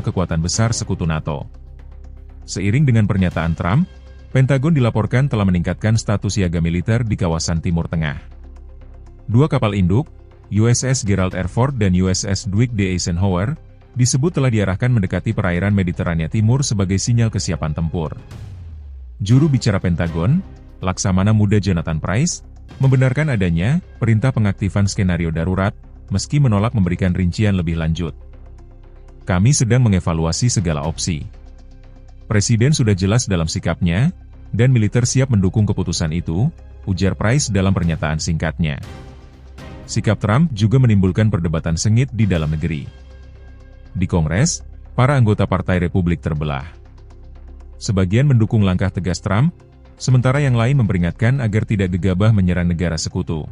kekuatan besar sekutu NATO. Seiring dengan pernyataan Trump, Pentagon dilaporkan telah meningkatkan status siaga militer di kawasan Timur Tengah. Dua kapal induk, USS Gerald R. Ford dan USS Dwight D. Eisenhower, disebut telah diarahkan mendekati perairan Mediterania Timur sebagai sinyal kesiapan tempur. Juru bicara Pentagon, Laksamana Muda Jonathan Price, membenarkan adanya perintah pengaktifan skenario darurat, meski menolak memberikan rincian lebih lanjut. Kami sedang mengevaluasi segala opsi. Presiden sudah jelas dalam sikapnya, dan militer siap mendukung keputusan itu, ujar Price dalam pernyataan singkatnya. Sikap Trump juga menimbulkan perdebatan sengit di dalam negeri. Di Kongres, para anggota Partai Republik terbelah. Sebagian mendukung langkah tegas Trump, sementara yang lain memperingatkan agar tidak gegabah menyerang negara sekutu.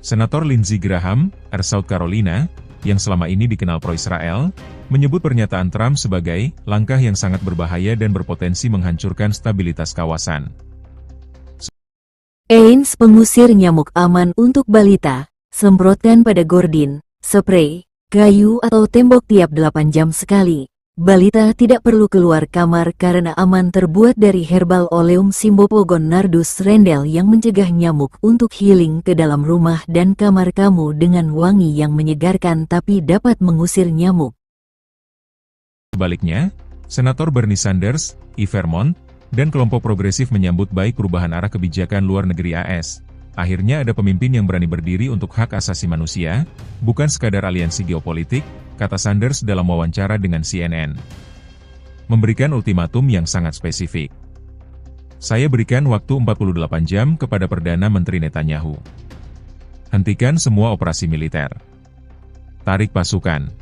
Senator Lindsey Graham, South Carolina, yang selama ini dikenal pro-Israel, menyebut pernyataan Trump sebagai langkah yang sangat berbahaya dan berpotensi menghancurkan stabilitas kawasan. Eins pengusir nyamuk aman untuk balita, semprotkan pada gordin, spray, kayu atau tembok tiap 8 jam sekali. Balita tidak perlu keluar kamar karena aman terbuat dari herbal oleum Cymbopogon nardus rendel yang mencegah nyamuk untuk healing ke dalam rumah dan kamar kamu dengan wangi yang menyegarkan tapi dapat mengusir nyamuk. Sebaliknya, Senator Bernie Sanders, Vermont, dan kelompok progresif menyambut baik perubahan arah kebijakan luar negeri AS. Akhirnya ada pemimpin yang berani berdiri untuk hak asasi manusia, bukan sekadar aliansi geopolitik, kata Sanders dalam wawancara dengan CNN. Memberikan ultimatum yang sangat spesifik. Saya berikan waktu 48 jam kepada Perdana Menteri Netanyahu. Hentikan semua operasi militer. Tarik pasukan.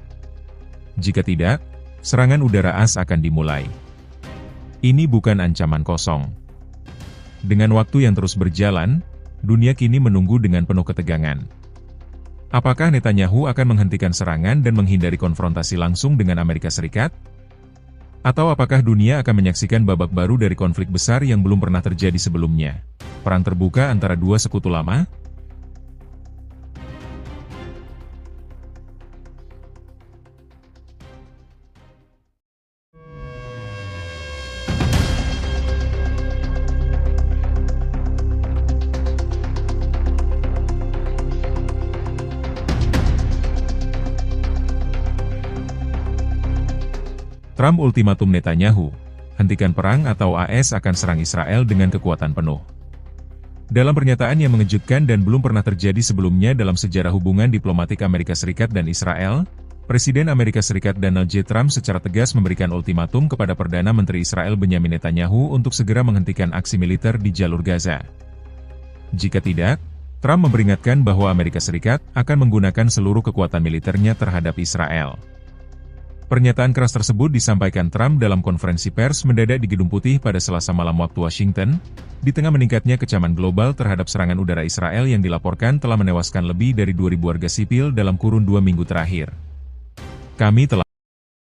Jika tidak, serangan udara AS akan dimulai. Ini bukan ancaman kosong. Dengan waktu yang terus berjalan, dunia kini menunggu dengan penuh ketegangan. Apakah Netanyahu akan menghentikan serangan dan menghindari konfrontasi langsung dengan Amerika Serikat? Atau apakah dunia akan menyaksikan babak baru dari konflik besar yang belum pernah terjadi sebelumnya? Perang terbuka antara dua sekutu lama? Trump ultimatum Netanyahu, hentikan perang atau AS akan serang Israel dengan kekuatan penuh. Dalam pernyataan yang mengejutkan dan belum pernah terjadi sebelumnya dalam sejarah hubungan diplomatik Amerika Serikat dan Israel, Presiden Amerika Serikat Donald J. Trump secara tegas memberikan ultimatum kepada Perdana Menteri Israel Benyamin Netanyahu untuk segera menghentikan aksi militer di jalur Gaza. Jika tidak, Trump memperingatkan bahwa Amerika Serikat akan menggunakan seluruh kekuatan militernya terhadap Israel. Pernyataan keras tersebut disampaikan Trump dalam konferensi pers mendadak di Gedung Putih pada Selasa malam waktu Washington, di tengah meningkatnya kecaman global terhadap serangan udara Israel yang dilaporkan telah menewaskan lebih dari 2.000 warga sipil dalam kurun 2 minggu terakhir. Kami telah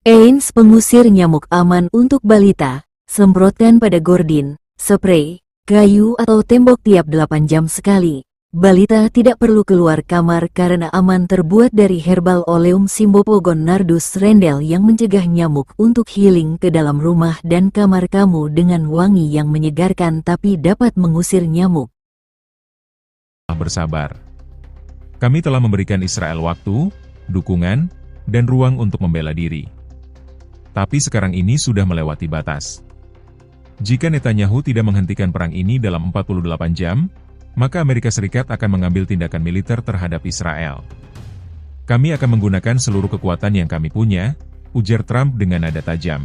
Eins pengusir nyamuk aman untuk balita, semprotkan pada gordin, spray, kayu atau tembok tiap 8 jam sekali. Balita tidak perlu keluar kamar karena aman terbuat dari herbal oleum Cymbopogon nardus rendel yang mencegah nyamuk untuk healing ke dalam rumah dan kamar kamu dengan wangi yang menyegarkan tapi dapat mengusir nyamuk. bersabar. Kami telah memberikan Israel waktu, dukungan, dan ruang untuk membela diri. Tapi sekarang ini sudah melewati batas. Jika Netanyahu tidak menghentikan perang ini dalam 48 jam, maka Amerika Serikat akan mengambil tindakan militer terhadap Israel. Kami akan menggunakan seluruh kekuatan yang kami punya, ujar Trump dengan nada tajam.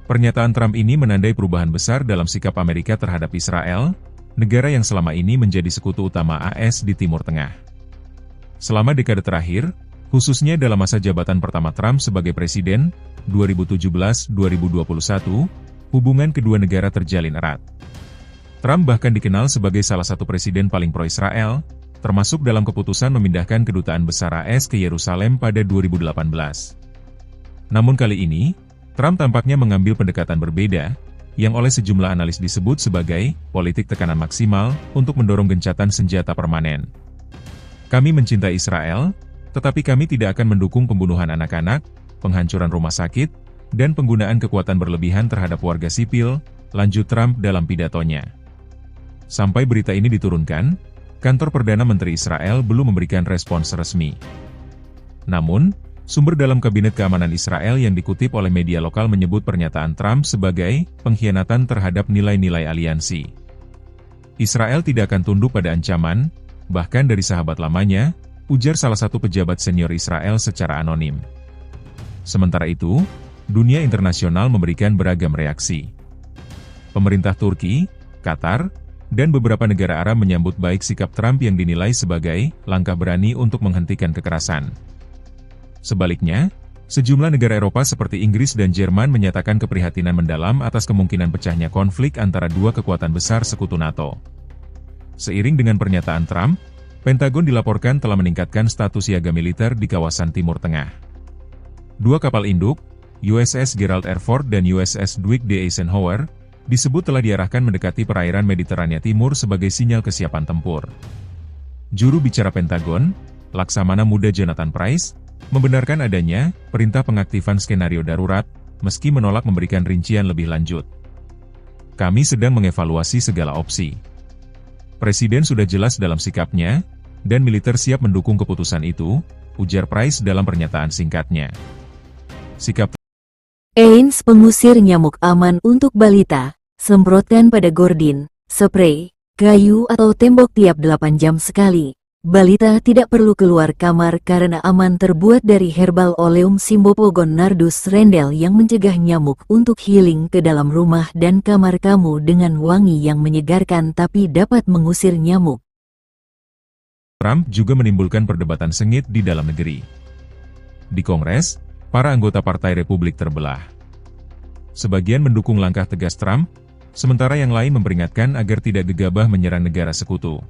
Pernyataan Trump ini menandai perubahan besar dalam sikap Amerika terhadap Israel, negara yang selama ini menjadi sekutu utama AS di Timur Tengah. Selama dekade terakhir, khususnya dalam masa jabatan pertama Trump sebagai presiden, 2017-2021, hubungan kedua negara terjalin erat. Trump bahkan dikenal sebagai salah satu presiden paling pro-Israel, termasuk dalam keputusan memindahkan kedutaan besar AS ke Yerusalem pada 2018. Namun kali ini, Trump tampaknya mengambil pendekatan berbeda, yang oleh sejumlah analis disebut sebagai politik tekanan maksimal untuk mendorong gencatan senjata permanen. Kami mencintai Israel, tetapi kami tidak akan mendukung pembunuhan anak-anak, penghancuran rumah sakit, dan penggunaan kekuatan berlebihan terhadap warga sipil, lanjut Trump dalam pidatonya. Sampai berita ini diturunkan, kantor Perdana Menteri Israel belum memberikan respons resmi. Namun, sumber dalam Kabinet Keamanan Israel yang dikutip oleh media lokal menyebut pernyataan Trump sebagai pengkhianatan terhadap nilai-nilai aliansi. Israel tidak akan tunduk pada ancaman, bahkan dari sahabat lamanya, ujar salah satu pejabat senior Israel secara anonim. Sementara itu, dunia internasional memberikan beragam reaksi. Pemerintah Turki, Qatar, dan beberapa negara Arab menyambut baik sikap Trump yang dinilai sebagai langkah berani untuk menghentikan kekerasan. Sebaliknya, sejumlah negara Eropa seperti Inggris dan Jerman menyatakan keprihatinan mendalam atas kemungkinan pecahnya konflik antara dua kekuatan besar sekutu NATO. Seiring dengan pernyataan Trump, Pentagon dilaporkan telah meningkatkan status siaga militer di kawasan Timur Tengah. Dua kapal induk, USS Gerald R. Ford dan USS Dwight D. Eisenhower, disebut telah diarahkan mendekati perairan Mediterania Timur sebagai sinyal kesiapan tempur. Juru bicara Pentagon, Laksamana Muda Jonathan Price, membenarkan adanya perintah pengaktifan skenario darurat, meski menolak memberikan rincian lebih lanjut. Kami sedang mengevaluasi segala opsi. Presiden sudah jelas dalam sikapnya, dan militer siap mendukung keputusan itu, ujar Price dalam pernyataan singkatnya. Sikap Ains pengusir nyamuk aman untuk balita, semprotkan pada gordin, spray, kayu atau tembok tiap 8 jam sekali. Balita tidak perlu keluar kamar karena aman terbuat dari Herbal Oleum Simbopogon Nardus Rendel yang mencegah nyamuk untuk healing ke dalam rumah dan kamar kamu dengan wangi yang menyegarkan tapi dapat mengusir nyamuk. Trump juga menimbulkan perdebatan sengit di dalam negeri. Di Kongres, para anggota Partai Republik terbelah. Sebagian mendukung langkah tegas Trump, sementara yang lain memperingatkan agar tidak gegabah menyerang negara sekutu.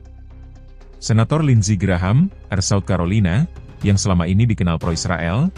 Senator Lindsey Graham, South Carolina, yang selama ini dikenal pro-Israel,